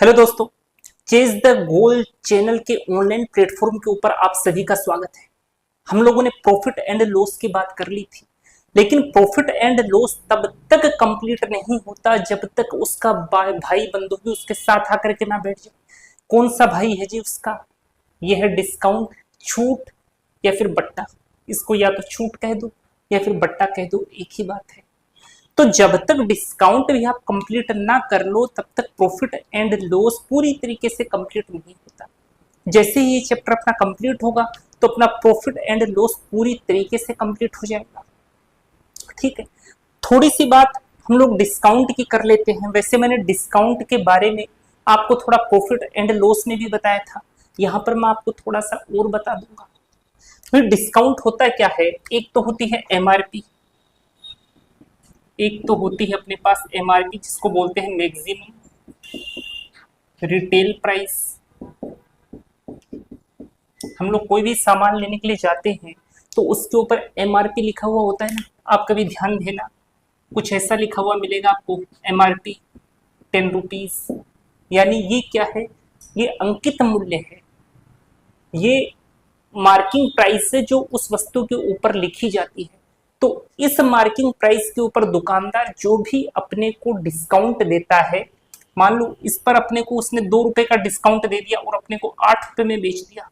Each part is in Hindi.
हेलो दोस्तों, चेज द गोल चैनल के ऑनलाइन प्लेटफॉर्म के ऊपर आप सभी का स्वागत है। हम लोगों ने प्रॉफिट एंड लॉस की बात कर ली थी, लेकिन प्रॉफिट एंड लॉस तब तक कंप्लीट नहीं होता जब तक उसका भाई बंधु भी उसके साथ आकर के ना बैठ जाए। कौन सा भाई है जी उसका? यह है डिस्काउंट, छूट या फिर बट्टा। इसको या तो छूट कह दो या फिर बट्टा कह दो, एक ही बात है। तो जब तक डिस्काउंट भी आप कंप्लीट ना कर लो तब तक प्रॉफिट एंड लॉस पूरी तरीके से कंप्लीट नहीं होता। जैसे ही ये चैप्टर अपना कंप्लीट होगा तो अपना प्रॉफिट एंड लॉस पूरी तरीके से कंप्लीट हो जाएगा। ठीक है, थोड़ी सी बात हम लोग डिस्काउंट की कर लेते हैं। वैसे मैंने डिस्काउंट के बारे में आपको थोड़ा प्रॉफिट एंड लॉस में भी बताया था, यहां पर मैं आपको थोड़ा सा और बता दूंगा। फिर डिस्काउंट होता क्या है? एक तो होती है एमआरपी, एक तो होती है अपने पास एमआरपी जिसको बोलते हैं मैक्सिमम रिटेल प्राइस। हम लोग कोई भी सामान लेने के लिए जाते हैं तो उसके ऊपर एमआरपी लिखा हुआ होता है ना, आप कभी ध्यान देना, कुछ ऐसा लिखा हुआ मिलेगा आपको, एमआरपी 10 रुपीज। यानी ये क्या है? ये अंकित मूल्य है, ये मार्किंग प्राइस है जो उस वस्तु के ऊपर लिखी जाती है। तो इस मार्किंग प्राइस के ऊपर दुकानदार जो भी अपने को डिस्काउंट देता है, मान लो इस पर अपने को उसने 2 रुपए का डिस्काउंट दे दिया और अपने को 8 रुपए में बेच दिया,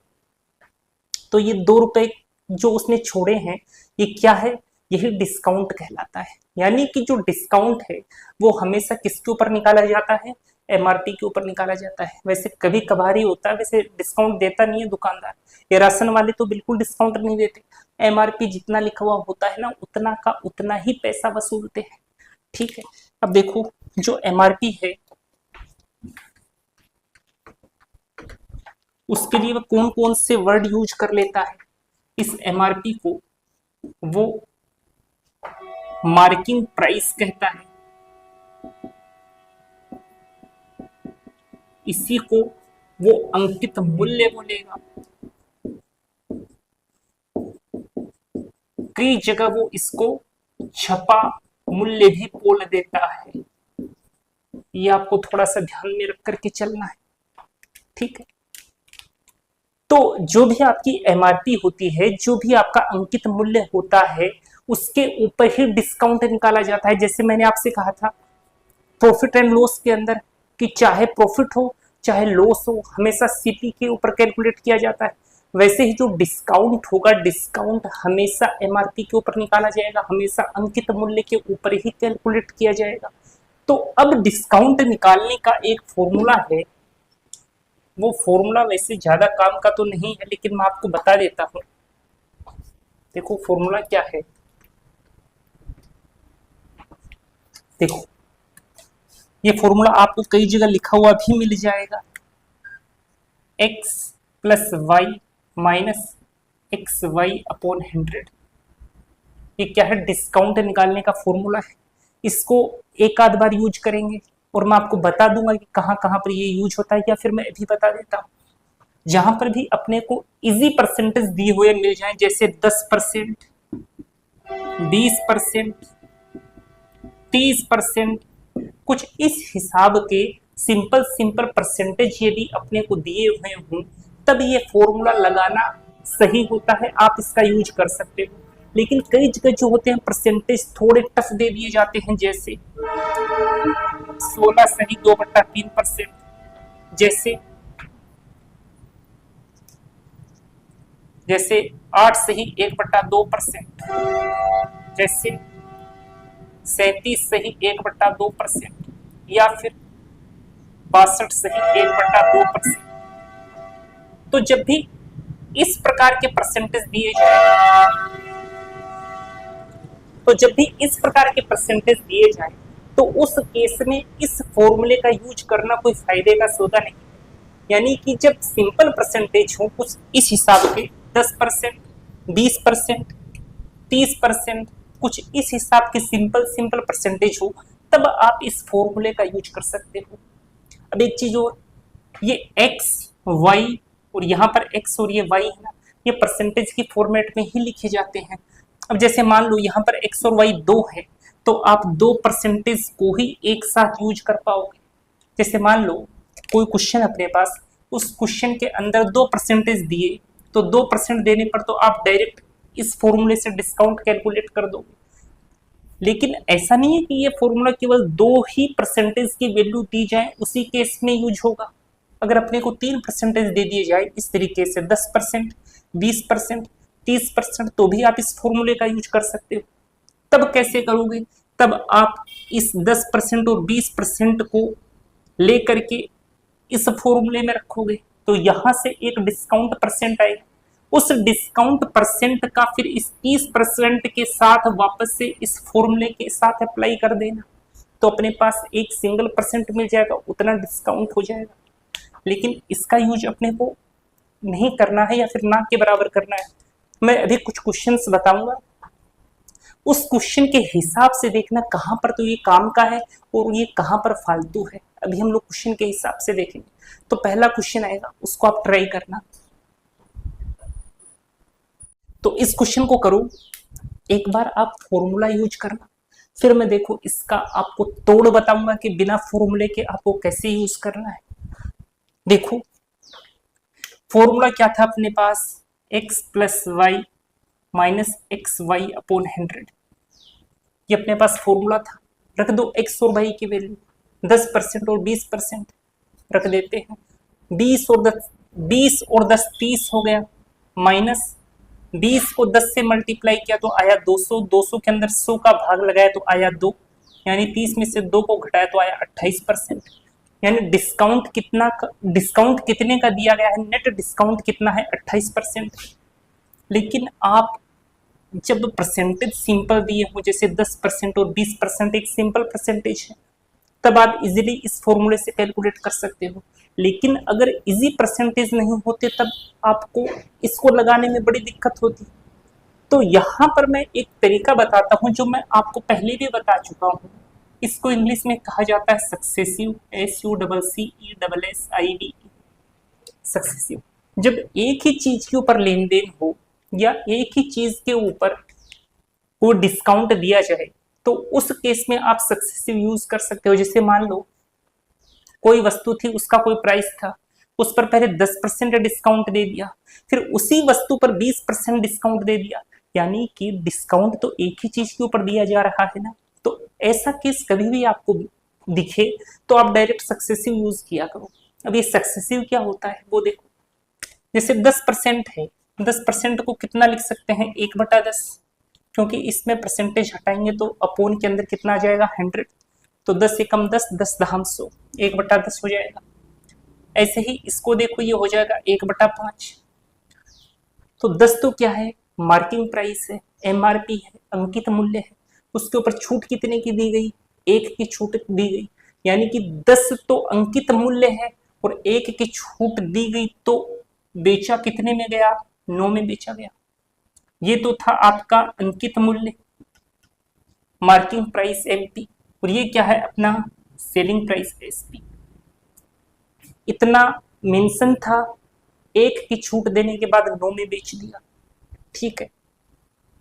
तो ये 2 रुपए जो उसने छोड़े हैं ये क्या है? यही डिस्काउंट कहलाता है। यानी कि जो डिस्काउंट है वो हमेशा किसके ऊपर निकाला जाता है? एमआरपी के ऊपर निकाला जाता है। वैसे कभी कभार ही होता है, वैसे डिस्काउंट देता नहीं है दुकानदार। ये राशन वाले तो बिल्कुल डिस्काउंट नहीं देते, एमआरपी जितना लिखा हुआ होता है ना उतना का उतना ही पैसा वसूलते हैं। ठीक है, अब देखो जो एमआरपी है उसके लिए वो कौन कौन से वर्ड यूज कर लेता है। इस एमआरपी को वो मार्किंग प्राइस कहता है, इसी को वो अंकित मूल्य बोलेगा, कई जगह वो इसको छपा मूल्य भी बोल देता है। ये आपको थोड़ा सा ध्यान में रख करके चलना है। ठीक है, तो जो भी आपकी एमआरपी होती है, जो भी आपका अंकित मूल्य होता है, उसके ऊपर ही डिस्काउंट निकाला जाता है। जैसे मैंने आपसे कहा था प्रॉफिट एंड लॉस के अंदर कि चाहे प्रॉफिट हो चाहे लॉस हो हमेशा सीपी के ऊपर कैलकुलेट किया जाता है। वैसे ही जो डिस्काउंट होगा, डिस्काउंट हमेशा एमआरपी के ऊपर निकाला जाएगा, हमेशा अंकित मूल्य के ऊपर ही कैलकुलेट किया जाएगा। तो अब डिस्काउंट निकालने का एक फॉर्मूला है, वो फॉर्मूला वैसे ज्यादा काम का तो नहीं है लेकिन मैं आपको बता देता हूं। देखो फॉर्मूला क्या है, देखो ये फॉर्मूला आपको कई जगह लिखा हुआ भी मिल जाएगा, x plus y minus x y upon 100। ये क्या है? डिस्काउंट निकालने का फॉर्मूला है। इसको एक आध बार यूज करेंगे और मैं आपको बता दूंगा कि कहां कहां पर ये यूज होता है, या फिर मैं अभी बता देता हूं। जहां पर भी अपने को इजी परसेंटेज दिए हुए मिल जाए, जैसे 10%, 20%, 30%, कुछ इस हिसाब के सिंपल सिंपल परसेंटेज यदि अपने को दिए हुए हों तब ये फॉर्मूला लगाना सही होता है, आप इसका यूज कर सकते हो। लेकिन कई जगह जो होते हैं परसेंटेज थोड़े टफ दे दिए जाते हैं, जैसे 16 सही 2/3%, जैसे 8 सही 1/2%, जैसे 37 सही 1/2%, या फिर 62 सही 1/2%। तो जब भी इस प्रकार के परसेंटेज दिए जाए तो उस केस में इस फॉर्मूले का यूज करना कोई फायदे का सौदा नहीं है। यानी कि जब सिंपल परसेंटेज हो कुछ इस हिसाब के 10%, 20%, 30%, कुछ इस हिसाब के सिंपल सिंपल परसेंटेज हो तब आप इस फॉर्मूले का यूज कर सकते हो। अब एक चीज और, ये x y और यहाँ पर x और ये y है ना, ये परसेंटेज की फॉर्मेट में ही लिखे जाते हैं। अब जैसे मान लो यहाँ पर x और y 2 है तो आप 2 परसेंटेज को ही एक साथ यूज कर पाओगे। जैसे मान लो कोई क्वेश्चन अपने पास, उस क्वेश्चन के अंदर 2% दिए, तो 2% देने पर तो आप डायरेक्ट इस फॉर्मूले से डिस्काउंट कैलकुलेट कर दो। लेकिन ऐसा नहीं है कि ये फॉर्मूला केवल 2 ही परसेंटेज की वैल्यू दी जाए उसी केस में यूज होगा। अगर अपने को 3% दे दिए जाए इस तरीके से 10%, 20%, 30%, तो भी आप इस फॉर्मूले का यूज कर सकते हो। तब कैसे करोगे? तब आप इस 10% और 20% को लेकर के इस फॉर्मूले में रखोगे, तो यहां से एक डिस्काउंट परसेंट आएगा। उस डिस्काउंट परसेंट का फिर इस 30% के साथ वापस से इस फॉर्मूले के साथ अप्लाई कर देना, तो अपने पास एक सिंगल परसेंट मिल जाएगा, उतना डिस्काउंट हो जाएगा। लेकिन इसका यूज अपने को नहीं करना है या फिर ना के बराबर करना है। मैं अभी कुछ क्वेश्चंस बताऊंगा, उस क्वेश्चन के हिसाब से देखना कहां पर तो ये काम का है और ये कहां पर फालतू है। अभी हम लोग क्वेश्चन के हिसाब से देखेंगे। तो पहला क्वेश्चन आएगा, उसको आप ट्राई करना। तो इस क्वेश्चन को करो, एक बार आप फॉर्मूला यूज करना, फिर मैं देखो इसका आपको तोड़ बताऊंगा कि बिना फॉर्मूले के आपको कैसे यूज करना है। देखो फॉर्मूला क्या था अपने पास, x plus y minus x y upon 100, ये अपने पास फॉर्मूला था। रख दो x और y की वैल्यू, 10% और 20% रख देते हैं। 20 और 10 30 हो गया, माइनस 20 को 10 से मल्टीप्लाई किया तो आया 200, 200 के अंदर 100 का भाग लगाया तो आया 2, यानी 30 में से 2 को घटाया तो आया 28%। यानी डिस्काउंट कितने का दिया गया है, नेट डिस्काउंट कितना है, 28%। लेकिन आप जब परसेंटेज सिंपल दिए हो, जैसे 10% और 20% एक सिंपल परसेंटेज है, तब आप इजीली इस फॉर्मूले से कैलकुलेट कर सकते हो। लेकिन अगर इजी परसेंटेज नहीं होते तब आपको इसको लगाने में बड़ी दिक्कत होती। तो यहाँ पर मैं एक तरीका बताता हूँ जो मैं आपको पहले भी बता चुका हूँ। इसको इंग्लिश में कहा जाता है सक्सेसिव, SUCCESSIV, सक्सेसिव। जब एक ही चीज के ऊपर लेन देन हो या एक ही चीज के ऊपर को डिस्काउंट दिया जाए, तो उस केस में आप सक्सेसिव यूज कर सकते हो। जैसे मान लो कोई वस्तु थी, उसका कोई प्राइस था, उस पर पहले 10% डिस्काउंट दे दिया, फिर उसी वस्तु पर 20% डिस्काउंट दे दिया, यानी कि डिस्काउंट तो एक ही चीज के ऊपर दिया जा रहा है ना। तो ऐसा केस कभी भी आपको दिखे तो आप डायरेक्ट सक्सेसिव यूज किया करो। अब ये सक्सेसिव क्या होता है वो देखो। जैसे 10% है, 10% को कितना लिख सकते हैं, 1/10, क्योंकि इसमें परसेंटेज हटाएंगे तो अपोन के अंदर कितना आ जाएगा, 100। तो 10 से कम 10, 10 दहम 100, 1/10 हो जाएगा। ऐसे ही इसको देखो, ये हो जाएगा 1/5। तो 10 तो क्या है, मार्किंग प्राइस है, MRP है, अंकित मूल्य है। उसके ऊपर छूट कितने की दी गई, 1 की छूट दी गई, यानी कि 10 तो अंकित मूल्य है और 1 की छूट दी गई, तो बेचा कितने में गया, 9 में बेचा गया। ये तो था आपका अंकित मूल्य, मार्किंग प्राइस MP, और ये क्या है अपना सेलिंग प्राइस SP। इतना मेंशन था, 1 की छूट देने के बाद 9 में बेच दिया, ठीक है।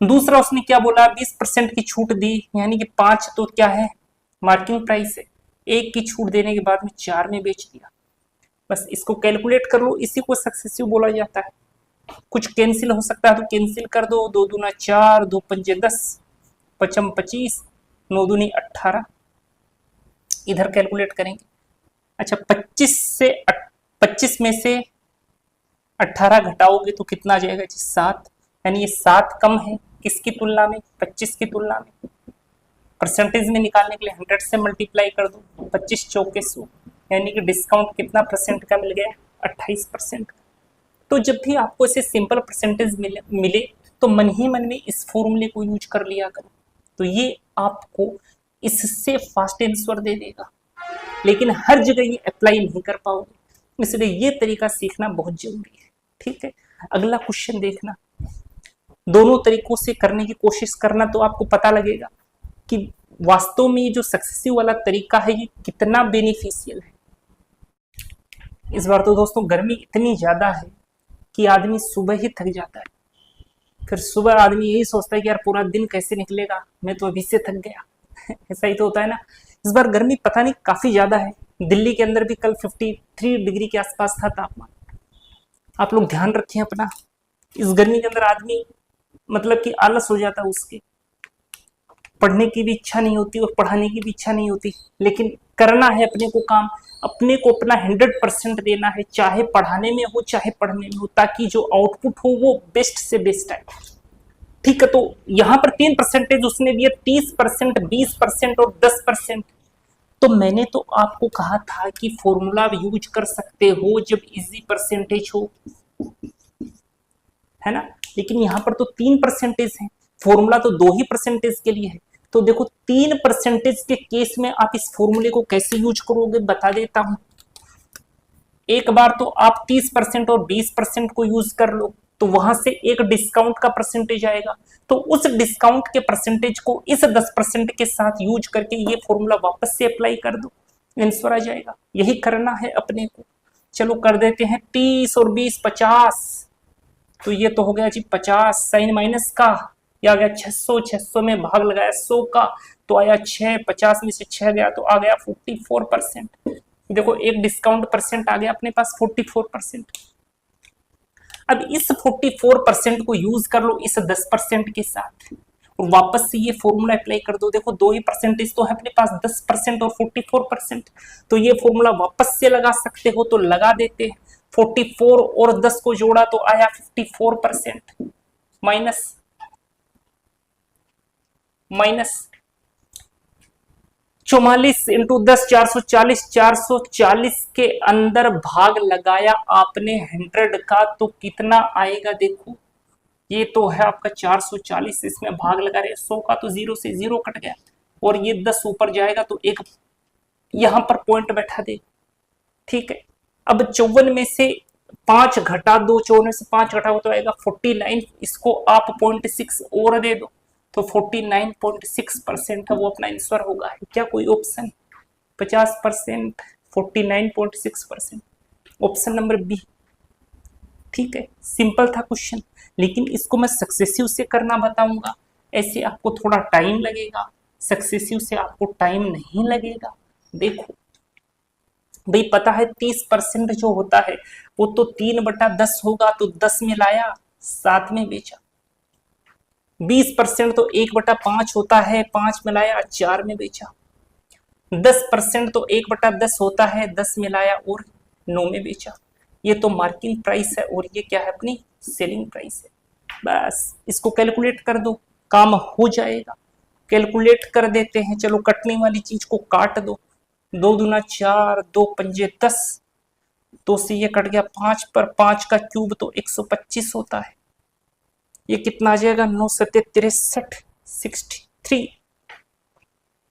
दूसरा उसने क्या बोला, 20% की छूट दी, यानी कि 5 तो क्या है, मार्किंग प्राइस है, 1 की छूट देने के बाद में 4 में बेच दिया। बस इसको कैलकुलेट कर लो, इसी को सक्सेसिव बोला जाता है। कुछ कैंसिल हो सकता है तो कैंसिल कर दो, 2 दूना 4, 2 पंजे 10, 5 25, 9 दूनी 18, इधर कैलकुलेट करेंगे। अच्छा 25 में से 18 घटाओगे तो कितना आ जाएगा जी, 7, यानी ये 7 कम है किसकी तुलना में, 25 की तुलना में। परसेंटेज में निकालने के लिए 100 से मल्टीप्लाई कर दो, 25 चौके 100, यानी कि डिस्काउंट कितना परसेंट का मिल गया, 28%। तो जब भी आपको ऐसे सिंपल परसेंटेज मिले तो मन ही मन में इस फॉर्मूले को यूज कर लिया करो, तो ये आपको इससे फास्ट आंसर दे देगा। लेकिन हर जगह ये अप्लाई नहीं कर पाओगे, इसलिए ये तरीका सीखना बहुत जरूरी है, ठीक है। अगला क्वेश्चन देखना, दोनों तरीकों से करने की कोशिश करना, तो आपको पता लगेगा कि वास्तव में ये जो सक्सेसिव वाला तरीका है ये कितना बेनिफिशियल है। इस बार तो दोस्तों गर्मी इतनी ज्यादा है कि आदमी सुबह ही थक जाता है, फिर सुबह आदमी यही सोचता है कि यार पूरा दिन कैसे निकलेगा, मैं तो अभी से थक गया। ऐसा ही तो होता है ना। इस बार गर्मी पता नहीं काफी ज्यादा है, दिल्ली के अंदर भी कल 53 डिग्री के आसपास था तापमान। आप लोग ध्यान रखें अपना, इस गर्मी के अंदर आदमी मतलब कि आलस हो जाता है, उसके पढ़ने की भी इच्छा नहीं होती और पढ़ाने की भी इच्छा नहीं होती, लेकिन करना है अपने को काम, अपने को अपना 100% देना है, चाहे पढ़ाने में हो चाहे पढ़ने में हो, ताकि जो आउटपुट हो वो बेस्ट से बेस्ट आए। ठीक है, तो यहां पर 3% उसने दिया, 30%, 20% और 10%। तो मैंने तो आपको कहा था कि फॉर्मूला यूज कर सकते हो जब इजी परसेंटेज हो, है ना, लेकिन यहां पर तो 3% है, फॉर्मूला तो 2 ही परसेंटेज के लिए है। तो देखो 3% के केस में आप इस फॉर्मूले को कैसे यूज करोगे बता देता हूं। एक बार तो आप 30% और 20% को यूज कर लो, तो वहां से एक डिस्काउंट का परसेंटेज आएगा, तो उस डिस्काउंट के परसेंटेज को इस 10% के साथ यूज करके ये फॉर्मूला वापस से अप्लाई कर दो, आंसर आ जाएगा। यही करना है अपने को। चलो कर देते हैं 30 और 20 50, तो ये तो हो गया जी 50, साइन माइनस का ये आ गया 600, 600 में भाग लगाया 100 का, तो आया 6, 50 में से 6 गया तो आ गया 44%। देखो एक डिस्काउंट परसेंट आ गया अपने पास 44%। अब इस 44% को यूज कर लो इस 10% के साथ और वापस से ये फॉर्मूला अप्लाई कर दो। देखो 2 ही परसेंटेज तो है अपने पास, 10% और 44%, तो ये फॉर्मूला वापस से लगा सकते हो, तो लगा देते हैं। 44 और 10 को जोड़ा तो आया 54%, माइनस 44 इंटू 10 440, 440 के अंदर भाग लगाया आपने 100 का, तो कितना आएगा देखो, ये तो है आपका 440, इसमें भाग लगा रहे 100 का, तो 0 से 0 कट गया और ये 10 ऊपर जाएगा तो एक यहां पर पॉइंट बैठा दे। ठीक है, अब 54 में से 5 घटा दो, 54 से 5 घटाओ तो आएगा 49, इसको आप 0.6 और दे दो तो 49.6% है वो अपना आंसर होगा। है क्या कोई ऑप्शन? 50%, 49.6%, option number B. ठीक है, सिंपल था क्वेश्चन, लेकिन इसको मैं सक्सेसिव से करना बताऊंगा, ऐसे आपको थोड़ा टाइम लगेगा, सक्सेसिव से आपको टाइम नहीं लगेगा। देखो भाई पता है 30% जो होता है वो तो 3/10 होगा, तो 10 में लाया 7 में बेचा। 20% तो 1/5 होता है, 5 में लाया 4 में बेचा। 10% तो 1/10 होता है, 10 में लाया और 9 में बेचा। ये तो मार्किंग प्राइस है और ये क्या है अपनी सेलिंग प्राइस है। बस इसको कैलकुलेट कर दो, काम हो जाएगा। कैलकुलेट कर देते हैं, चलो कटने वाली चीज को काट दो, 2 दूना 4, 2 पंजे 10, 2 से ये कट गया 5 पर, 5 का क्यूब तो 125 होता है। ये कितना आ जाएगा 9 सत्ते 63, 63।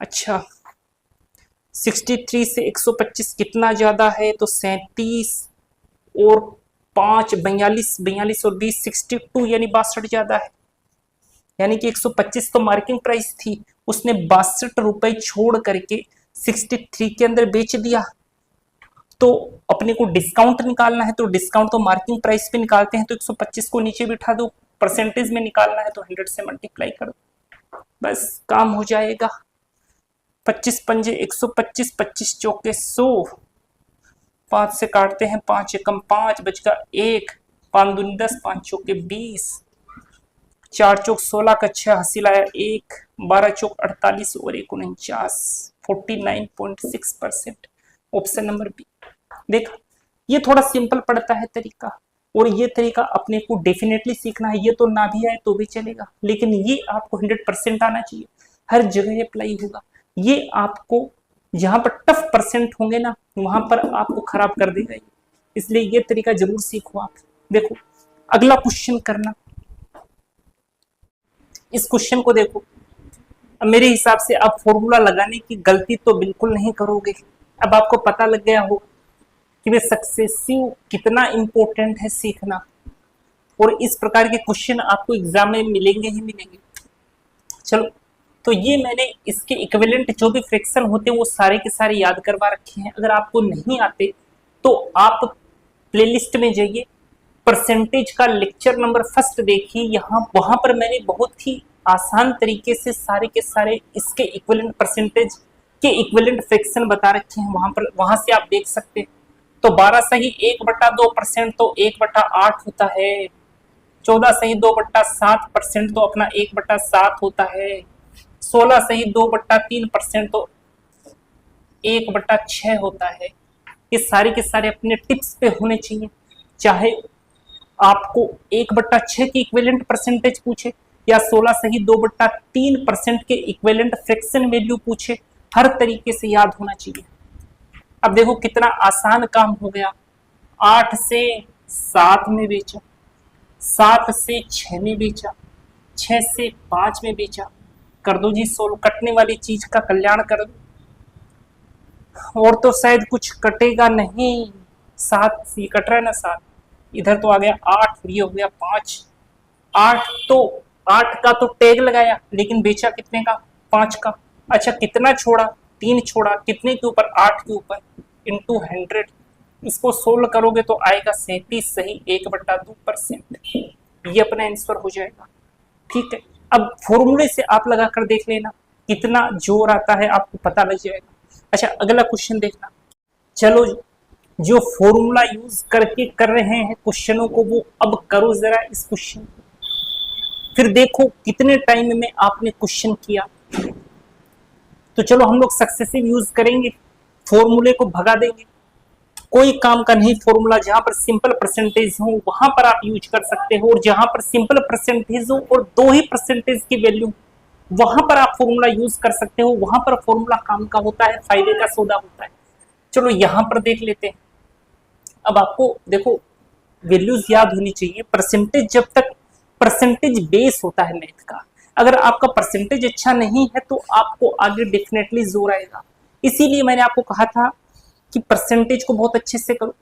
अच्छा 63 से 125 कितना ज्यादा है, तो 37 और 5 42, 42 और 20 62 यानी 62 ज्यादा है। यानी कि 125 तो मार्किंग प्राइस थी, उसने 62 रुपए छोड़ करके 63 के अंदर बेच दिया। तो अपने को डिस्काउंट निकालना है, तो डिस्काउंट तो मार्किंग प्राइस पे निकालते हैं, तो 125 को नीचे बिठा दो, परसेंटेज में निकालना है तो 100 से मल्टीप्लाई कर दो, बस काम हो जाएगा। 25 पंजे 125, 25 चौके 100, 5 से काटते हैं, 5 एकम 5 बचगा 1, 5 दूनी 10, 5 चौके 20, 4 चौक 16 का 6 हंसी लाया 1, 12 चौक 48 और 1 49, 49.6%, ऑप्शन नंबर बी। देखा, ये थोड़ा सिंपल पड़ता है तरीका, और ये तरीका अपने को डेफिनेटली सीखना है। ये तो ना भी आए तो भी चलेगा, लेकिन ये आपको 100% आना चाहिए, हर जगह अप्लाई होगा। ये आपको जहां पर टफ परसेंट होंगे ना वहां पर आपको खराब कर देगा ये, इसलिए ये तरीका जरूर सीखो आप। देखो अगला क्वेश्चन करना, इस क्वेश्चन को देखो। अब मेरे हिसाब से आप फॉर्मूला लगाने की गलती तो बिल्कुल नहीं करोगे। अब आपको पता लग गया हो कि वे सक्सेसिव कितना इंपॉर्टेंट है सीखना, और इस प्रकार के क्वेश्चन आपको एग्जाम में मिलेंगे ही मिलेंगे। चलो, तो ये मैंने इसके इक्विवेलेंट जो भी फ्रैक्शन होते हैं वो सारे के सारे याद करवा रखे हैं। अगर आपको नहीं आते तो आप प्लेलिस्ट में जाइए, परसेंटेज का लेक्चर नंबर 1 देखिए, यहाँ वहां पर मैंने बहुत ही आसान तरीके से सारे के सारे इसके इक्विवेलेंट परसेंटेज के इक्विवेलेंट फ्रैक्शन बता रखे हैं वहां पर, वहां से आप देख सकते हैं। तो 12 सही 1/2% तो 1/8 होता है। 14 सही 2/7% तो अपना 1/7 होता है। 16 सही 2/3% तो 1/6 होता है। ये सारे के सारे अपने टिप्स पे होने चाहिए, चाहे आपको 1/6 की इक्विवेलेंट परसेंटेज पूछे या 16 सही 2/3% के इक्विवेलेंट फ्रैक्शन वैल्यू पूछे, हर तरीके से याद होना चाहिए। अब देखो कितना आसान काम हो गया। 8 से 7 में बेचा, 7 से 6 में बेचा, 6 से 5 में बेचा। कर दो जी सोल्व, कटने वाली चीज का कल्याण कर दो। और तो शायद कुछ कटेगा नहीं। 7 ये कट रहा है ना, 7 इधर तो आ गया 8, ये हो गया 5। 8 तो 8 का तो टैग लगाया, लेकिन बेचा कितने का? 5 का। अच्छा कितना छोड़ा? 3 छोड़ा। कितने के ऊपर? 8 के ऊपर, इंटू 100। इसको सोल्व करोगे तो आएगा 37 सही 1/2%। ये अपना आंसर हो जाएगा। ठीक है, अब फॉर्मूले से आप लगा कर देख लेना कितना जोर आता है, आपको पता लग जाएगा। अच्छा अगला क्वेश्चन देखना। चलो जो फॉर्मूला यूज करके कर रहे हैं क्वेश्चनों को, वो अब करो जरा इस क्वेश्चन, फिर देखो कितने टाइम में आपने क्वेश्चन किया। तो चलो हम लोग सक्सेसिव यूज करेंगे, फॉर्मूले को भगा देंगे। कोई काम का नहीं फॉर्मूला, जहां पर सिंपल परसेंटेज हो वहां पर आप यूज कर सकते हो, और जहां पर सिंपल परसेंटेज हो और 2 ही परसेंटेज की वैल्यू, वहां पर आप फॉर्मूला यूज कर सकते हो। वहां पर फॉर्मूला काम का होता है, फायदे का सौदा होता है। चलो यहां पर देख लेते हैं। अब आपको देखो वैल्यूज याद होनी चाहिए। परसेंटेज, जब तक परसेंटेज बेस होता है मैथ का, अगर आपका परसेंटेज अच्छा नहीं है तो आपको आगे डेफिनेटली जोर आएगा। इसीलिए मैंने आपको कहा था कि परसेंटेज को बहुत अच्छे से करो।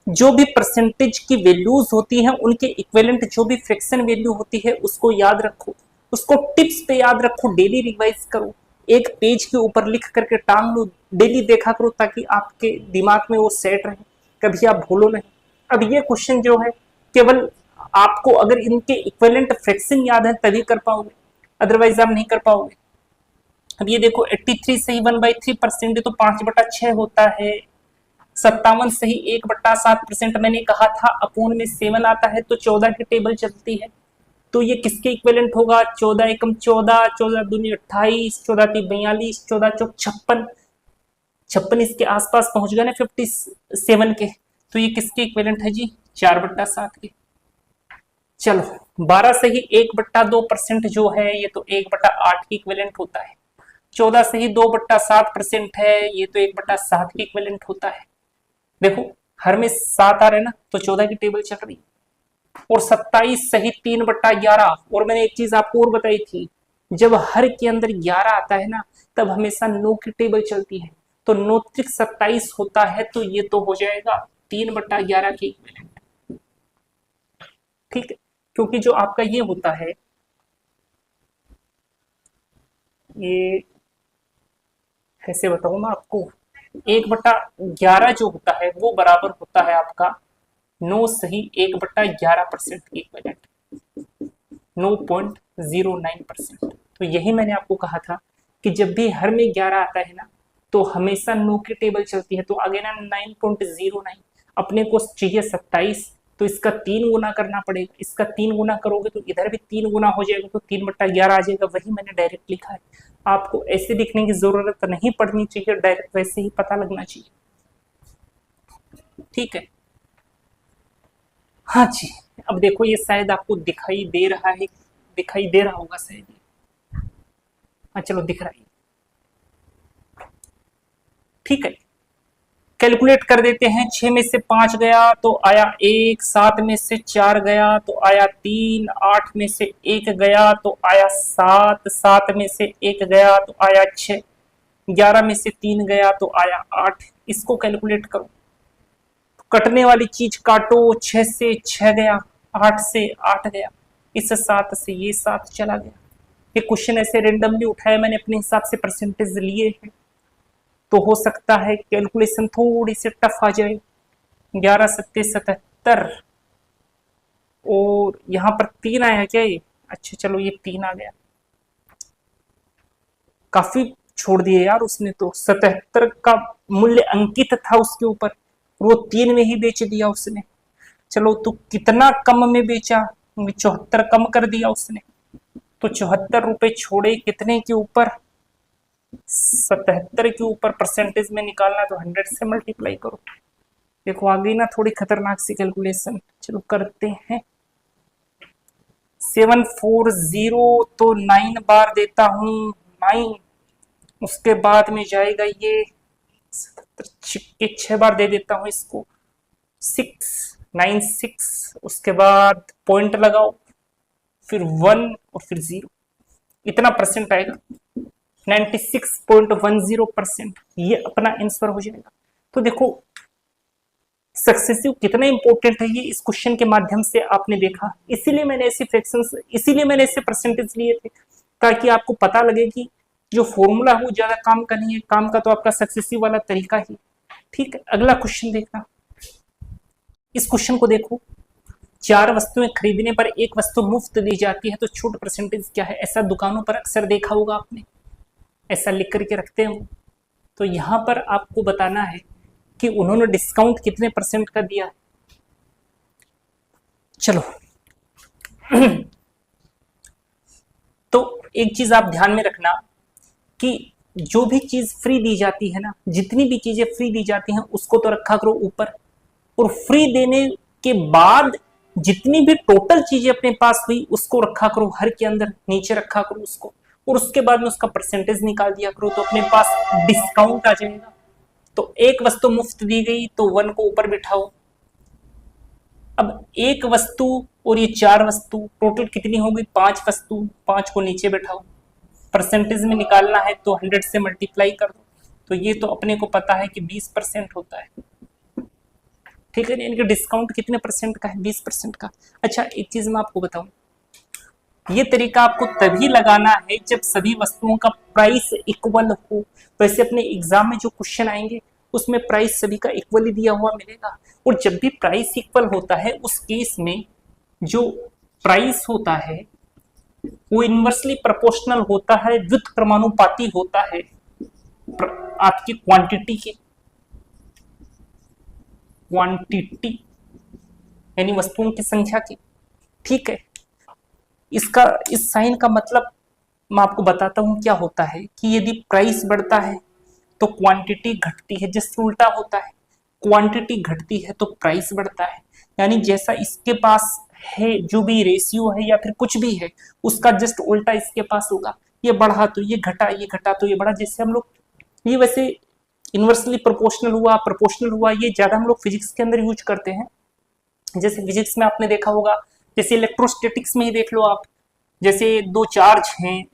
जो भी परसेंटेज की वैल्यूज होती हैं उनके इक्विवेलेंट जो भी फ्रैक्शन वैल्यू होती है उसको याद रखो, उसको टिप्स पे याद रखो, डेली रिवाइज करो, एक पेज के ऊपर लिख करके टांग लो, डेली देखा करो ताकि आपके दिमाग में वो सेट रहे, कभी आप भूलो नहीं। अब ये क्वेश्चन जो है केवल आपको अगर इनके इक्विवेलेंट फ्रैक्शन याद है तभी कर पाओगे, अदरवाइज आप नहीं कर पाओगे। अब ये देखो 83 सही 1/3% तो 5/6 होता है। 57 सही 1/7%, मैंने कहा था अपोन में 7 आता है तो 14 की टेबल चलती है। तो ये किसके इक्विवेलेंट होगा? 14 एकम 14, 14 दूनी 28, 14 ती 42, 14 चौक 56, 56 इसके आसपास पहुंच गया ना 57 के। तो ये किसके इक्विवेलेंट है जी? 4/7 के। चलो 12 से ही 1/2% जो है ये तो 1/8 की इक्विवेलेंट होता है। 14 से ही 2/7% है, ये तो 1/7 की इक्विवेलेंट होता है। देखो हर में 7 आ रहे ना, तो 14 की टेबल चल रही। और 27 सही 3/11। और मैंने एक चीज आपको और बताई थी, जब हर के अंदर 11 आता है ना तब हमेशा 9 की टेबल चलती है। तो 9 त्रिक 27 होता है, तो ये तो हो जाएगा 3/11 की इक्विवेलेंट। ठीक है, क्योंकि जो आपका ये होता है, ये कैसे बताऊं मैं आपको, 1/11 जो होता है वो बराबर होता है आपका 9 सही 1/11% की इक्विवेलेंट, 9.09%। तो यही मैंने आपको कहा था कि जब भी हर में 11 आता है ना तो हमेशा 9 की टेबल चलती है। तो आगे ना 9.09, अपने को चाहिए 27, तो इसका 3 गुना करना पड़ेगा। इसका 3 गुना करोगे तो इधर भी 3 गुना हो जाएगा, तो 3/11 आ जाएगा। वही मैंने डायरेक्ट लिखा है। आपको ऐसे लिखने की जरूरत नहीं पड़नी चाहिए, डायरेक्ट वैसे ही पता लगना चाहिए। ठीक है, हाँ जी। अब देखो ये शायद आपको दिखाई दे रहा है, दिखाई दे रहा होगा शायद। हाँ चलो दिख रहा है। ठीक है, कैलकुलेट कर देते हैं। 6 में से 5 गया तो आया 1, 7 में से 4 गया तो आया 3, 8 में से 1 गया तो आया 7, 7 में से 1 गया तो आया 6, 11 में से 3 गया तो आया 8। इसको कैलकुलेट करो, कटने वाली चीज काटो। 6 से 6 गया, 8 से 8 गया, इस 7 से ये 7 चला गया। ये क्वेश्चन ऐसे रेंडमली उठाया मैंने, अपने हिसाब से परसेंटेज लिए हैं, तो हो सकता है कैलकुलेशन थोड़ी सी टफ आ जाए। 11 सत्ते 77, और यहाँ पर 3 आया क्या ये? अच्छा चलो ये 3 आ गया। काफी छोड़ दिए यार उसने तो। 77 का मूल्य अंकित था उसके ऊपर, वो 3 में ही बेच दिया उसने। चलो तो कितना कम में बेचा, 74 कम कर दिया उसने, तो 74 रुपए छोड़े कितने के ऊपर, 77 के ऊपर। परसेंटेज में निकालना तो 100 से मल्टीप्लाई करो। देखो आ गई ना थोड़ी खतरनाक सी कैलकुलेशन, चलो करते हैं। 740 तो 9 बार देता हूं, 9, उसके बाद में जाएगा ये 6 बार दे देता हूं इसको, 696, उसके बाद पॉइंट लगाओ, फिर 1 और फिर 0, इतना परसेंट आएगा, 96.10%। ये अपना आंसर हो जाएगा। तो देखो सक्सेसिव कितना इंपॉर्टेंट है ये इस क्वेश्चन के माध्यम से आपने देखा। इसीलिए मैंने ऐसे फ्रैक्शंस, इसीलिए मैंने ऐसे परसेंटेज लिए थे, ताकि आपको पता लगे कि जो फॉर्मूला है वो ज्यादा काम का नहीं है, काम का तो आपका सक्सेसिव वाला तरीका ही। ठीक है, अगला क्वेश्चन देखना। इस क्वेश्चन को देखो, 4 वस्तुएं खरीदने पर एक वस्तु मुफ्त दी जाती है तो छूट परसेंटेज क्या है। ऐसा दुकानों पर अक्सर देखा होगा आपने, ऐसा लिख करके रखते हैं। तो यहां पर आपको बताना है कि उन्होंने डिस्काउंट कितने परसेंट का दिया। चलो तो एक चीज आप ध्यान में रखना कि जो भी चीज फ्री दी जाती है ना, जितनी भी चीजें फ्री दी जाती हैं उसको तो रखा करो ऊपर, और फ्री देने के बाद जितनी भी टोटल चीजें अपने पास हुई उसको रखा करो हर के अंदर, नीचे रखा करो उसको, और उसके बाद में उसका परसेंटेज निकाल दिया करो, तो अपने पास डिस्काउंट आ जाएगा। तो एक वस्तु मुफ्त दी गई तो 1 को ऊपर बिठाओ। अब एक वस्तु और ये 4 वस्तु, टोटल कितनी होगी, 5 वस्तु, 5 को नीचे बैठाओ। परसेंटेज में निकालना है तो 100 से मल्टीप्लाई कर दो। तो ये तो अपने को पता है कि 20% होता है। ठीक है, इनका डिस्काउंट कितने परसेंट का है, 20% का। अच्छा एक चीज मैं आपको बताऊं, ये तरीका आपको तभी लगाना है जब सभी वस्तुओं का प्राइस इक्वल हो। वैसे अपने एग्जाम में जो क्वेश्चन आएंगे उसमें प्राइस सभी का इक्वली दिया हुआ मिलेगा, और जब भी प्राइस इक्वल होता है उस केस में जो प्राइस होता है वो इनवर्सली प्रोपोर्शनल होता है, व्युत्क्रमानुपाती होता है आपकी क्वांटिटी के, क्वांटिटी यानी वस्तुओं की संख्या की। ठीक है, इसका इस साइन का मतलब मैं आपको बताता हूं क्या होता है कि यदि प्राइस बढ़ता है तो क्वांटिटी घटती है, जिससे उल्टा होता है, क्वांटिटी घटती है तो प्राइस बढ़ता है। यानी जैसा इसके पास है जो भी रेशियो है या फिर कुछ भी है उसका जस्ट उल्टा इसके पास होगा। ये बढ़ा तो ये घटा, ये घटा तो ये बढ़ा। जैसे हम लोग ये वैसे इनवर्सली प्रोपोर्शनल हुआ, प्रोपोर्शनल हुआ, ये ज्यादा हम लोग फिजिक्स के अंदर यूज करते हैं। जैसे फिजिक्स में आपने देखा होगा, जैसे इलेक्ट्रोस्टैटिक्स में ही देख लो आप, जैसे 2 चार्ज हैं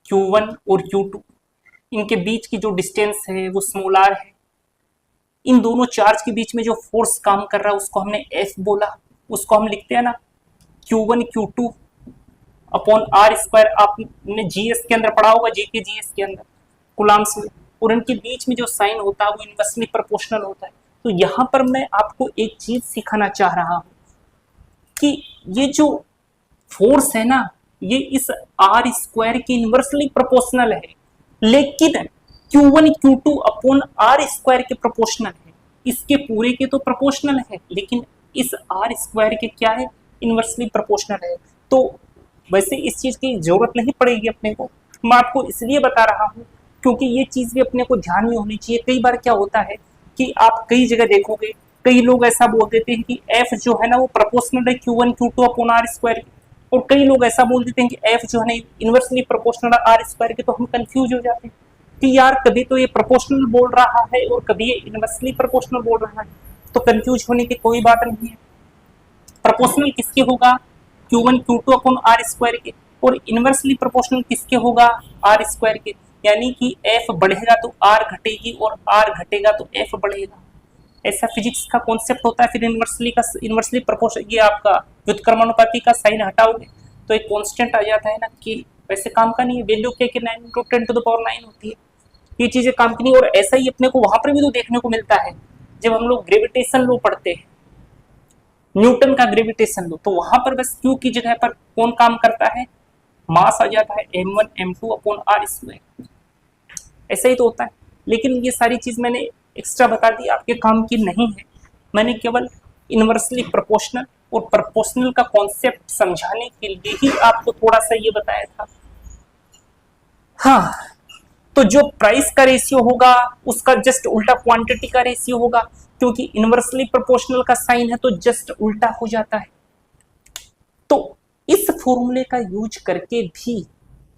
Q1 और Q2, इनके बीच की जो डिस्टेंस है वो स्मॉल r है। इन दोनों चार्ज के बीच में जो फोर्स काम कर रहा है उसको हमने F बोला, उसको हम लिखते हैं ना Q1 Q2 upon r square. आपने GS के अंदर पढ़ा होगा, JK GS के अंदर कूलम्ब्स में, और इनके बीच में जो साइन होता है वो इनवर्सली प्रोपोर्शनल होता है। तो यहाँ पर मैं आपको एक चीज सिखाना चाह रहा हूँ कि ये जो फोर्स है ना ये इस r स्क्वायर के इनवर्सली प्रोपोर्शनल है, लेकिन Q1 Q2 upon r square के प्रोपोर्शनल है। इसके पूरे के तो प्रोपोर्शनल है लेकिन इस r स्क्वायर के क्या है, इनवर्सली प्रोपोर्शनल है। तो वैसे इस चीज की जरूरत नहीं पड़ेगी अपने को, मैं आपको इसलिए बता रहा हूँ क्योंकि ये चीज भी अपने को ध्यान में होनी चाहिए। कई बार क्या होता है कि आप कई जगह देखोगे कई लोग ऐसा बोल देते हैं कि f जो है ना वो प्रोपोर्शनल है Q1 Q2 upon r square, और कई लोग ऐसा बोल देते हैं कि f जो है ना इनवर्सली प्रोपोर्शनल है r स्क्वायर के। तो हम कंफ्यूज हो जाते हैं कि यार कभी तो ये प्रोपोर्शनल बोल रहा है और कभी ये इनवर्सली प्रोपोर्शनल बोल रहा है। तो कंफ्यूज होने की कोई बात नहीं है। प्रोपोर्शनल किसके होगा, Q1 Q2 upon r square के, और इनवर्सली प्रोपोर्शनल किसके होगा, r स्क्वायर के। यानी कि f बढ़ेगा तो r घटेगी और r घटेगा तो f बढ़ेगा। ऐसा फिजिक्स का कॉन्सेप्ट होता है। फिर इनवर्सली प्रोपोर्शनल, ये आपका व्युत्क्रमानुपाती का साइन हटाओगे तो एक कांस्टेंट आ जाता है ना कि वैसे काम का नहीं है, वैल्यू क्या कि 9 × 10⁻⁹ होती है। ये चीजें काम की नहीं। और ऐसा ही अपने को वहां पर भी तो देखने को मिलता है जब हम लोग ग्रेविटेशन लॉ पढ़ते हैं, न्यूटन का ग्रेविटेशन लॉ, तो वहां पर बस Q की जगह पर कौन काम करता है, मास आ जाता है m1 m2 upon r square. ऐसा ही तो होता है। लेकिन ये सारी चीज मैंने एक्स्ट्रा बता दी, आपके काम की नहीं है। मैंने केवल इनवर्सली प्रोपोर्शनल और प्रोपोर्शनल का कॉन्सेप्ट समझाने के लिए ही आपको थोड़ा सा ये बताया था। हाँ, तो जो प्राइस का रेशियो होगा उसका जस्ट उल्टा क्वांटिटी का रेशियो होगा, क्योंकि इनवर्सली प्रोपोर्शनल का साइन है तो जस्ट उल्टा हो जाता है। तो इस फॉर्मूले का यूज करके भी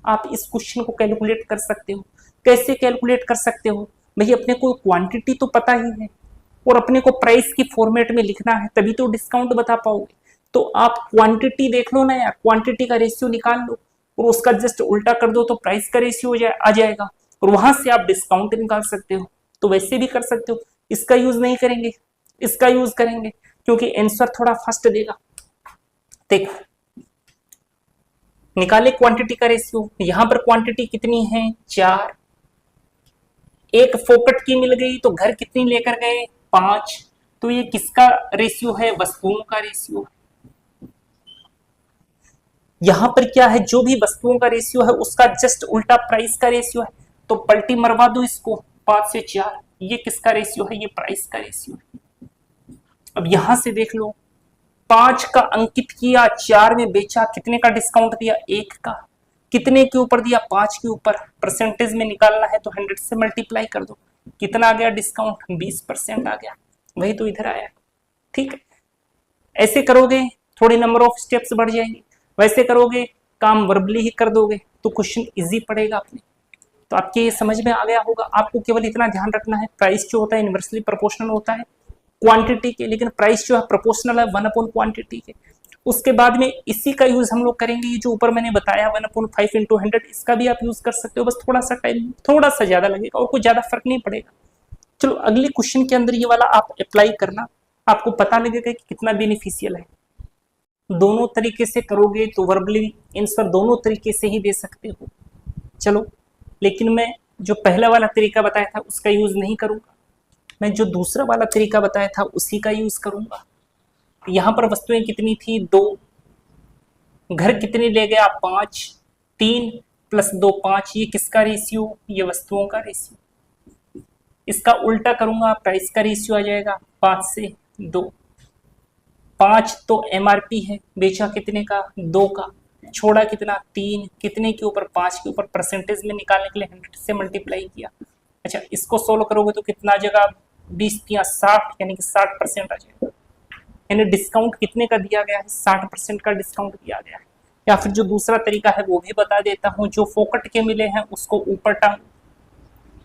आप इस क्वेश्चन को कैलकुलेट कर सकते हो। कैसे कैलकुलेट कर सकते हो भाई, अपने को क्वांटिटी तो पता ही है और अपने को प्राइस की फॉर्मेट में लिखना है, तभी तो डिस्काउंट बता पाओगे। तो आप क्वांटिटी देख लो ना यार, क्वांटिटी का रेशियो निकाल लो और उसका जस्ट उल्टा कर दो तो प्राइस का रेशियो आ जाएगा और वहां से आप डिस्काउंट निकाल सकते हो। तो वैसे भी कर सकते हो, इसका यूज नहीं करेंगे, इसका यूज करेंगे क्योंकि आंसर थोड़ा फास्ट देगा। देखो, निकाले क्वांटिटी का रेशियो, यहां पर क्वांटिटी कितनी है 4, एक फोकट की मिल गई तो घर कितनी लेकर गए 5, तो ये किसका रेशियो है, वस्तुओं का रेशियो। यहां पर क्या है, जो भी वस्तुओं का रेशियो है उसका जस्ट उल्टा प्राइस का रेशियो है, तो पलटी मरवा दो इसको 5 से 4, ये किसका रेशियो है, ये प्राइस का रेशियो है। अब यहां से देख लो, 5 का अंकित किया, 4 में बेचा, कितने का डिस्काउंट दिया, 1 का। कितने के ऊपर दिया, 5 के ऊपर। परसेंटेज में निकालना है तो 100 से मल्टीप्लाई कर दो, कितना आ गया डिस्काउंट, 20% आ गया, वही तो इधर आया। ठीक है, ऐसे करोगे थोड़ी नंबर ऑफ स्टेप्स बढ़ जाएंगे, वैसे करोगे काम वर्बली ही कर दोगे तो क्वेश्चन इजी पड़ेगा अपने। तो आपके ये समझ में आ गया होगा। आपको केवल इतना ध्यान रखना है, प्राइस जो होता है इनवर्सली प्रोपोर्शनल होता है क्वांटिटी के, लेकिन प्राइस जो है प्रोपोर्शनल है 1 क्वांटिटी के। उसके बाद में इसी का यूज हम लोग करेंगे, ये जो ऊपर मैंने बताया 1/5 × 100, इसका भी आप यूज कर सकते हो, बस थोड़ा सा टाइम थोड़ा सा ज्यादा लगेगा और कुछ ज्यादा फर्क नहीं पड़ेगा। चलो अगले क्वेश्चन के अंदर ये वाला आप अप्लाई करना, आपको पता लगेगा कि कितना बेनिफिशियल है। दोनों तरीके से करोगे तो वर्बली आंसर दोनों तरीके से ही दे सकते हो। चलो, लेकिन मैं जो पहला वाला तरीका बताया था उसका यूज नहीं करूंगा, मैं जो दूसरा वाला तरीका बताया था उसी का यूज करूंगा। यहां पर वस्तुएं कितनी थी 2, घर कितने ले गया 5, 3 + 2 5, ये किसका रेशियो, ये वस्तुओं का रेशियो। इसका उल्टा करूंगा, प्राइस का रेशियो आ जाएगा 5 से 2। 5 तो एमआरपी है, बेचा कितने का 2 का, छोड़ा कितना 3, कितने के ऊपर 5 के ऊपर, परसेंटेज में निकालने के लिए 100 से मल्टीप्लाई किया। अच्छा, इसको सोल्व करोगे तो कितना जगह 20 या 60, यानी कि 60% आ जाएगा। यानी डिस्काउंट कितने का दिया गया है, 60% का डिस्काउंट दिया गया है। या फिर जो दूसरा तरीका है वो भी बता देता हूँ, जो फोकट के मिले हैं उसको ऊपर टांग,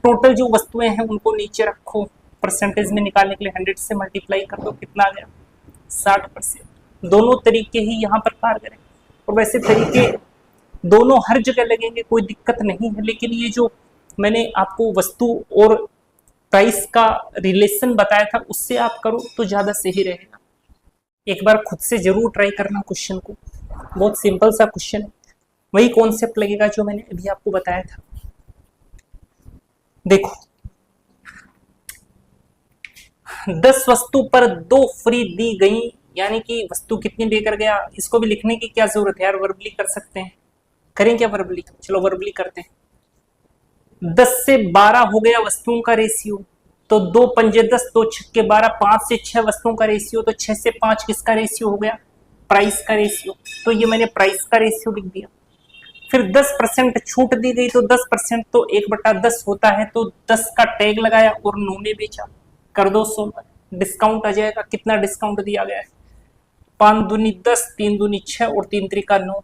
टोटल जो वस्तुएं हैं उनको नीचे रखो, परसेंटेज में निकालने के लिए 100 से मल्टीप्लाई कर दो, कितना आ गया 60%। दोनों तरीके ही यहाँ पर कारगर है और वैसे तरीके दोनों हर जगह लगेंगे, कोई दिक्कत नहीं है। लेकिन ये जो मैंने आपको वस्तु और प्राइस का रिलेशन बताया था उससे आप करो तो ज्यादा सही रहेगा। एक बार खुद से जरूर ट्राई करना क्वेश्चन को, बहुत सिंपल सा क्वेश्चन है, वही कॉन्सेप्ट लगेगा जो मैंने अभी आपको बताया था। देखो, 10 वस्तु पर 2 फ्री दी गई, यानी कि वस्तु कितनी लेकर गया, इसको भी लिखने की क्या जरूरत है यार, वर्बली कर सकते हैं। करें क्या वर्बली, चलो वर्बली करते हैं। 10 से 12 हो गया वस्तुओं का रेशियो, तो 2 पंजे 10, 2 छक्के 12, 5 से 6 वस्तुओं का रेशियो, तो 6 से 5 किसका रेशियो हो गया, प्राइस का रेशियो। तो ये मैंने प्राइस का रेशियो लिख दिया। फिर 10% छूट दी गई, तो 10% तो 1/10 होता है, तो 10 का टैग लगाया और 9 में बेचा, कर दो 16, डिस्काउंट आ जाएगा। कितना डिस्काउंट दिया गया है, 5 दूनी 10, 3 दूनी 6 और 3 त्रिका 9,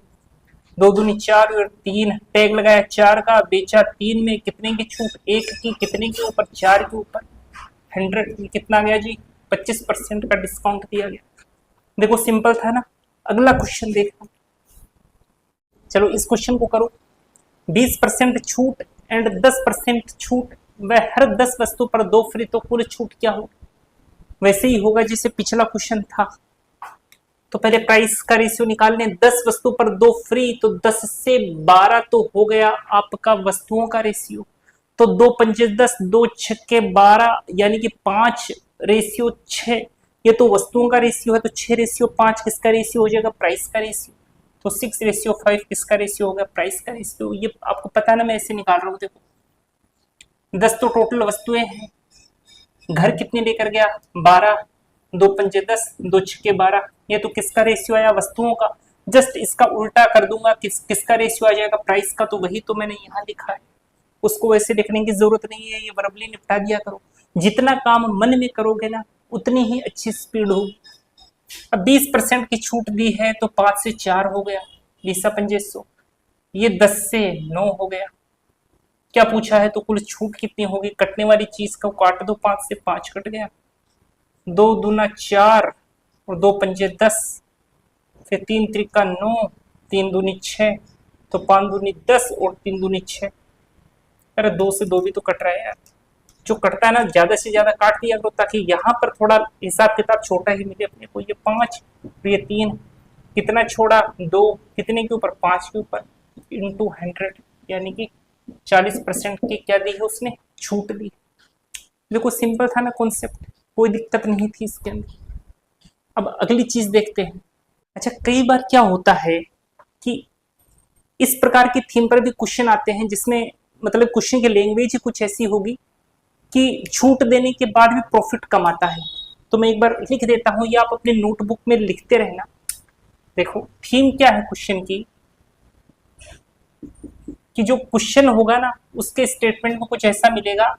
2 दूनी 4 और 3, टैग लगाया 4 का, बेचा 3 में, कितने की छूट, 1 की, कितने के ऊपर, 4 के ऊपर, 100, कितना गया जी 25% का डिस्काउंट दिया गया। देखो सिंपल था ना। अगला क्वेश्चन देखो, चलो इस क्वेश्चन को करो। 20% छूट एंड 10% छूट, वह हर 10 वस्तु पर 2 फ्री, तो कुल छूट क्या होगी, वैसे ही होगा जैसे पिछला क्वेश्चन था। तो पहले प्राइस का रेशियो निकालने, 10 वस्तु पर 2 फ्री, तो 10 से 12 तो हो गया आपका वस्तुओं का रेशियो, तो 2 पंजे 10, 2 छक्के 12, यानी कि 5 रेशियो 6, ये तो वस्तुओं का रेशियो है, तो 6 रेशियो 5 किसका रेशियो हो जाएगा, प्राइस का रेशियो। तो 6 रेशियो 5 किसका रेशियो होगा, प्राइस का रेशियो। ये आपको पता ना, मैं ऐसे निकाल रहा हूँ। देखो 10 तो टोटल वस्तुएं हैं। घर कितने लेकर गया? 12, 2 पंजे 10, 2 छक्के 12। ये तो किसका रेशियो आया? वस्तुओं का। जस्ट इसका उल्टा कर दूंगा, किसका रेशियो आ जाएगा? प्राइस का। तो वही तो मैंने यहाँ लिखा है, उसको वैसे लिखने की जरूरत नहीं है, ये वर्बली निपटा दिया करो। जितना काम मन में करोगे ना उतनी ही अच्छी स्पीड होगी। अब 20% की छूट दी है तो 5 से 4 हो गया, 20 ये 10 से 9 हो गया। क्या पूछा है? तो कुल छूट कितनी होगी? कटने वाली चीज को काट दो, 5 से 5 कट गया, 2 दूना 4 और 2 पंजे 10, फिर 3 त्रिका 9, 3 दूनी 6, तो 5 दूनी 10 और 3 दूनी 6। अरे 2 से 2 भी तो कट रहा है यार। जो कटता है ना ज्यादा से ज्यादा काट दिया करो, ताकि यहाँ पर थोड़ा हिसाब किताब छोटा ही मिले अपने को। ये 5 और ये 3, कितना छोड़ा? 2, कितने के ऊपर? 5 के ऊपर, इंटू 100, यानी कि 40% की क्या दी है उसने? छूट दी। देखो सिंपल था ना कॉन्सेप्ट, कोई दिक्कत नहीं थी इसके अंदर। अब अगली चीज देखते हैं। अच्छा, कई बार क्या होता है कि इस प्रकार की थीम पर भी क्वेश्चन आते हैं, जिसमें मतलब क्वेश्चन की लैंग्वेज ही कुछ ऐसी होगी कि छूट देने के बाद भी प्रॉफिट कमाता है। तो मैं एक बार लिख देता हूं, या आप अपने नोटबुक में लिखते रहना। देखो थीम क्या है क्वेश्चन की, कि जो क्वेश्चन होगा ना उसके स्टेटमेंट में कुछ ऐसा मिलेगा,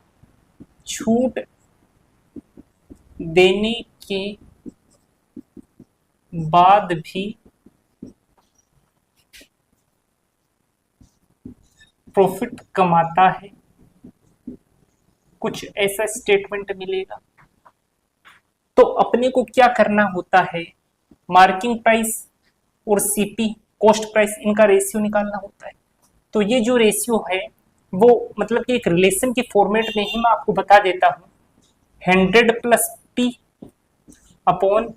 छूट देने के बाद भी प्रॉफिट कमाता है, कुछ ऐसा स्टेटमेंट मिलेगा। तो अपने को क्या करना होता है? मार्किंग प्राइस और सीपी, कॉस्ट प्राइस, इनका रेशियो निकालना होता है। तो ये जो रेशियो है वो मतलब कि एक रिलेशन के फॉर्मेट में ही मैं आपको बता देता हूं। 100 plus P upon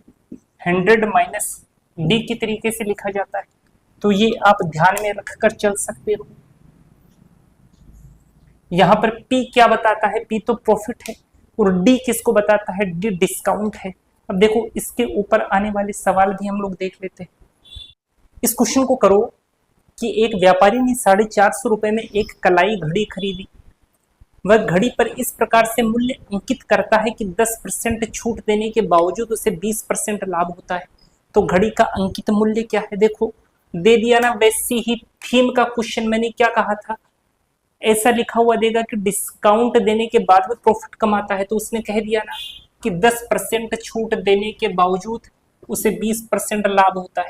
100 minus D की तरीके से लिखा जाता है। तो ये आप ध्यान में रखकर चल सकते हो। यहां पर पी क्या बताता है? पी तो प्रॉफिट है, और डी किसको बताता है? डी डिस्काउंट है। अब देखो इसके ऊपर आने वाले सवाल भी हम लोग देख लेते हैं। इस क्वेश्चन को करो कि एक व्यापारी ने 450 रुपए में एक कलाई घड़ी खरीदी। वह घड़ी पर इस प्रकार से मूल्य अंकित करता है कि 10% छूट देने के बावजूद उसे 20% लाभ होता है। तो घड़ी का अंकित मूल्य क्या है? देखो दे दिया ना। वैसे ही थीम का क्वेश्चन मैंने क्या कहा था? ऐसा लिखा हुआ देगा कि डिस्काउंट देने के बाद भी प्रॉफिट कमाता है। तो उसने कह दिया ना कि 10% छूट देने के बावजूद उसे 20% लाभ होता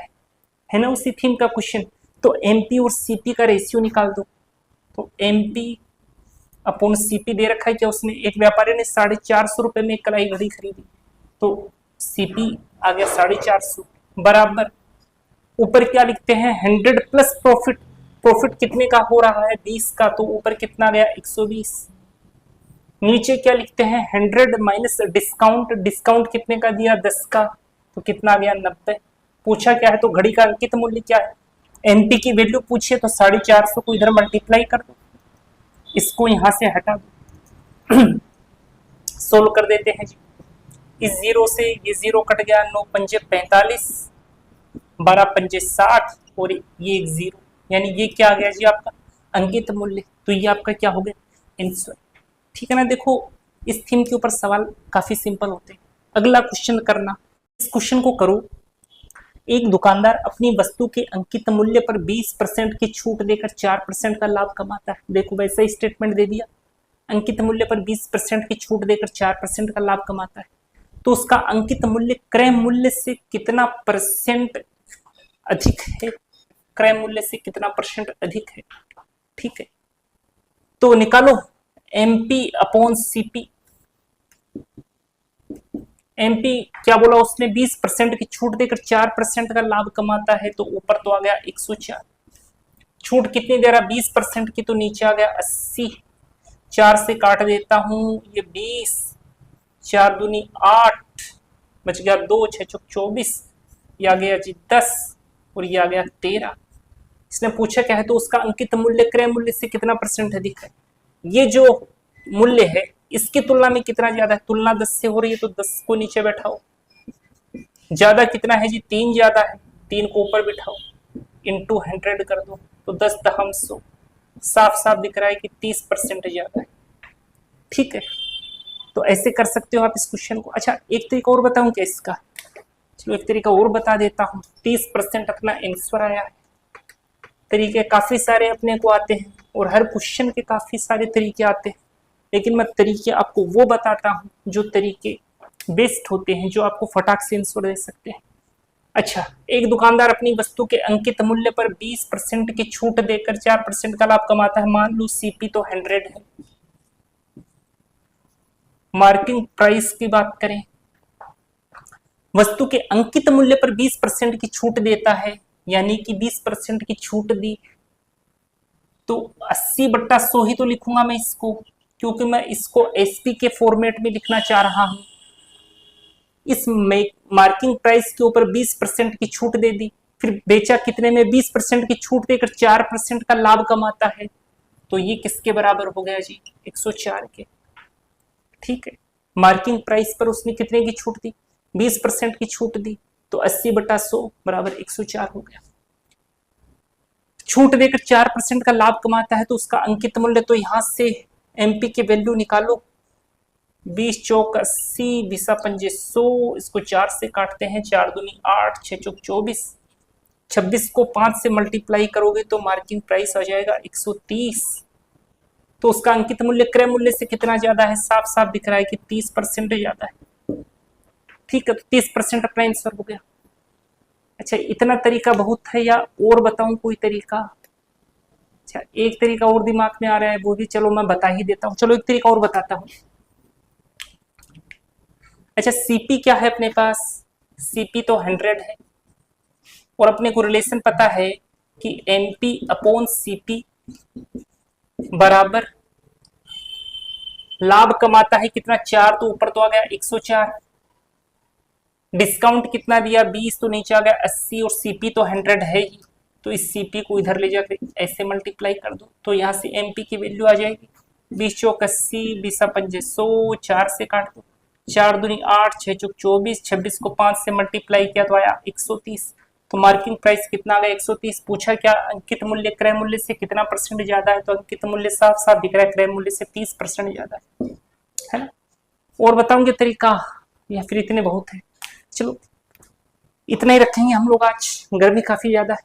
है ना उसी थीम का क्वेश्चन। तो एमपी और सीपी का रेशियो निकाल दो। तो एमपी अपॉन सीपी दे रखा है क्या उसने? एक व्यापारी ने 450 रुपए में एक कलाई घड़ी खरीदी, तो सीपी आ गया 450 बराबर। ऊपर क्या लिखते हैं? 100 प्लस प्रॉफिट। प्रॉफिट कितने का हो रहा है? 20 का, तो ऊपर कितना गया? 120। नीचे क्या लिखते हैं? 100 माइनस डिस्काउंट। डिस्काउंट कितने का दिया? 10 का, तो कितना गया? 90। पूछा क्या है? तो घड़ी का अंकित मूल्य क्या है? एनपी की वैल्यू पूछिए तो 450 को इधर मल्टीप्लाई कर दो, इसको यहां से हटा दो। सोल्व कर देते हैं जी। इस जीरो से ये जीरो कट गया, 9 पंजे 45, 12 पंजे 60 और ये एक जीरो, यानी ये क्या आ गया जी आपका? अंकित मूल्य। तो ये आपका क्या हो गया? आंसर। ठीक है ना। देखो इस थीम के ऊपर सवाल काफी सिंपल होते हैं। अगला क्वेश्चन करना। इस क्वेश्चन को करो। एक दुकानदार अपनी वस्तु के अंकित मूल्य पर 20% की छूट देकर 4% का लाभ कमाता है। देखो वैसा ही स्टेटमेंट दे दिया, अंकित मूल्य पर 20% की छूट देकर 4% का लाभ कमाता है। तो उसका अंकित मूल्य क्रय मूल्य से कितना परसेंट अधिक है? क्रय मूल्य से कितना परसेंट अधिक है? ठीक है, तो निकालो एमपी अपॉन सीपी। एमपी क्या बोला उसने? 20% की छूट देकर 4% का लाभ कमाता है, तो ऊपर तो आ गया 104। छूट कितनी दे रहा? 20% की, तो नीचे आ गया 80। 4 से काट देता हूं, ये 20, 4 दूनी 8, बच गया 2, 6 चौक 24, ये आ गया जी 10 और ये आ गया 13। इसने पूछा क्या है? तो उसका अंकित मूल्य क्रय मूल्य से कितना परसेंट अधिक है। ये जो मूल्य है इसकी तुलना में कितना ज्यादा है? तुलना 10 से हो रही है, तो 10 को नीचे बैठाओ। ज्यादा कितना है जी? 3 ज्यादा है, 3 को ऊपर बिठाओ, इंटू 100 कर दो, तो 10 दहम 100। साफ साफ दिख रहा है कि 30% ज्यादा है। ठीक है, तो ऐसे कर सकते हो आप इस क्वेश्चन को। अच्छा, एक तरीका और बताऊं क्या इसका? चलो एक तरीका और बता देता हूँ। 30% अपना आंसर आया है। तरीके काफी सारे अपने को आते हैं और हर क्वेश्चन के काफी सारे तरीके आते हैं, लेकिन मैं तरीके आपको वो बताता हूँ जो तरीके बेस्ट होते हैं, जो आपको फटाक से आंसर दे सकते हैं। अच्छा, एक दुकानदार अपनी वस्तु के अंकित मूल्य पर 20% की छूट देकर 4% का लाभ कमाता है। मान लो सीपी तो 100 है। मार्किंग प्राइस की बात करें, वस्तु के अंकित मूल्य पर 20% की छूट देता है, यानी कि 20% की छूट दी तो 80/100 ही तो लिखूंगा मैं इसको, क्योंकि मैं इसको एसपी के फॉर्मेट में लिखना चाह रहा हूं। इस मार्किंग प्राइस के ऊपर 20% की छूट दे दी, फिर बेचा कितने में? 20% की छूट देकर 4% का लाभ कमाता है। तो ये किसके बराबर हो गया जी? 104 के। ठीक है, मार्किंग प्राइस पर उसने कितने की छूट दी? 20% की छूट दी, तो 80/100 बराबर 104 हो गया। छूट देकर 4% का लाभ कमाता है, तो उसका अंकित मूल्य, तो यहां से एमपी के वैल्यू निकालो। 20 चौक 80, 20 पंजे 100, इसको 4 से काटते हैं, 4 दूनी 8, 6 चौक 24, 26 को 5 से मल्टीप्लाई करोगे तो मार्किंग प्राइस आ जाएगा 130। तो उसका अंकित मूल्य क्रय मूल्य से कितना ज्यादा है? साफ साफ दिख रहा है कि 30% ज्यादा है। ठीक है, तो 30% अपना आंसर हो गया। अच्छा, इतना तरीका बहुत है या और बताऊं कोई तरीका? अच्छा, एक तरीका और दिमाग में आ रहा है, वो भी चलो मैं बता ही देता हूं। चलो एक तरीका और बताता हूं। अच्छा, सीपी क्या है अपने पास? सीपी तो 100 है, और अपने को रिलेशन पता है कि एनपी अपॉन सीपी बराबर लाभ कमाता है कितना? 4, तो ऊपर तो आ गया 104, डिस्काउंट कितना दिया? 20, तो नीचे आ गया 80, और सीपी तो 100 है ही, तो इस सीपी को इधर ले जाकर ऐसे मल्टीप्लाई कर दो, तो यहाँ से एमपी की वैल्यू आ जाएगी 20 चौक 80, 20 पंजे 100, 4 से काट दो, 4 दूनी 8, 6 चौक 24, 26 को 5 से मल्टीप्लाई किया तो आया 130। तो मार्किंग प्राइस कितना आ गया? 130। पूछा क्या? अंकित मूल्य क्रय मूल्य से कितना परसेंट ज्यादा है? तो अंकित मूल्य साफ साफ दिख रहा है, क्रय मूल्य से 30% ज्यादा है ना? और बताऊंगे तरीका या फिर इतने बहुत है? चलो इतना ही रखेंगे हम लोग, आज गर्मी काफी ज्यादा है।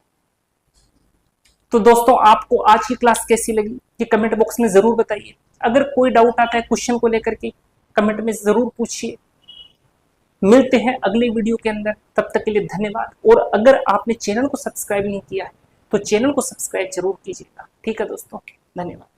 तो दोस्तों, आपको आज की क्लास कैसी लगी ये कमेंट बॉक्स में जरूर बताइए। अगर कोई डाउट आता है क्वेश्चन को लेकर के, कमेंट में जरूर पूछिए। मिलते हैं अगले वीडियो के अंदर, तब तक के लिए धन्यवाद। और अगर आपने चैनल को सब्सक्राइब नहीं किया है तो चैनल को सब्सक्राइब जरूर कीजिएगा। ठीक है दोस्तों, धन्यवाद।